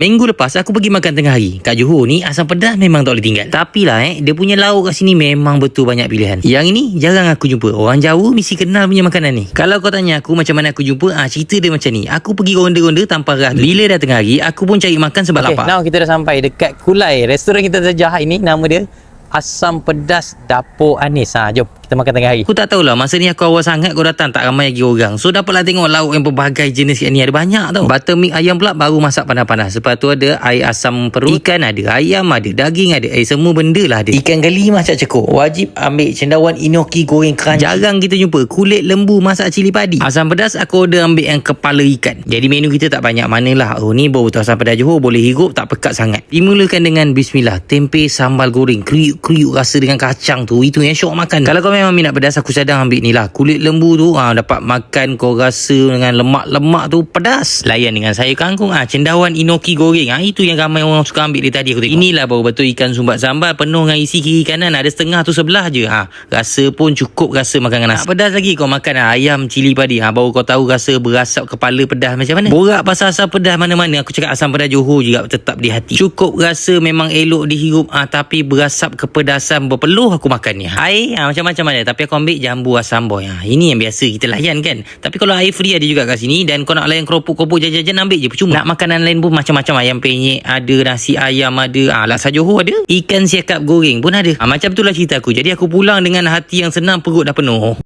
Minggu lepas aku pergi makan tengah hari. Kat Johor ni asam pedas memang tak boleh tinggal. Tapi lah dia punya lauk kat sini memang betul banyak pilihan. Yang ini jarang aku jumpa. Orang Jawa mesti kenal punya makanan ni. Kalau kau tanya aku macam mana aku jumpa, cerita dia macam ni. Aku pergi ronda-ronda tanpa arah. Bila dah tengah hari, aku pun cari makan sebab lapar. Now kita dah sampai dekat Kulai. Restoran kita terjah ini nama dia Asam Pedas Dapur Anis. Jom kita makan tengah hari. Aku tak tahulah, masa ni aku awal sangat kau datang, tak ramai lagi orang. So dapatlah tengok lauk yang berbagai jenis kat ni. Ada banyak tau. Buttermilk ayam pula baru masak panas-panas. Lepas tu ada air asam perut, ikan ada, ayam ada, daging ada. Semua benda lah ada. Ikan gali masak cekok. Wajib ambil cendawan inoki goreng crunchy. Jarang kita jumpa kulit lembu masak cili padi. Asam pedas aku order ambil yang kepala ikan. Jadi menu kita tak banyak manalah. Ni baru tahu asam pedas Johor boleh hirup tak pekat sangat. Dimulakan dengan bismillah. Tempe sambal goreng kriuk-kriuk rasa dengan kacang tu. Itu yang syok makan. Kalau kau memang minat pedas, aku sedang ambil ni lah kulit lembu tu. Dapat makan kau rasa dengan lemak-lemak tu pedas. Layan dengan sayur kangkung, cendawan inoki goreng. Itu yang ramai orang suka ambil dari tadi aku tengok. Inilah baru betul ikan sumbat sambal penuh dengan isi kiri kanan. Ada setengah tu sebelah je. Rasa pun cukup rasa makan dengan nasi. Pedas lagi kau makan ayam cili padi. Baru kau tahu rasa berasap kepala pedas macam mana. Borak pasal asam pedas mana-mana, aku cakap asam pedas Johor juga tetap di hati. Cukup rasa memang elok dihirup. Tapi berasap kepedasan berpeluh aku makan ni. Air macam-macam ada. Tapi aku ambil jambu asam boy. Ini yang biasa kita layan kan. Tapi kalau air free ada juga kat sini. Dan kau nak layan keropok-keropok jajan-jajan, ambil je percuma. Nak makanan lain pun macam-macam. Ayam penyet ada, nasi ayam ada, laksa Johor ada, ikan siakap goreng pun ada. Macam itulah cerita aku. Jadi aku pulang dengan hati yang senang, perut dah penuh.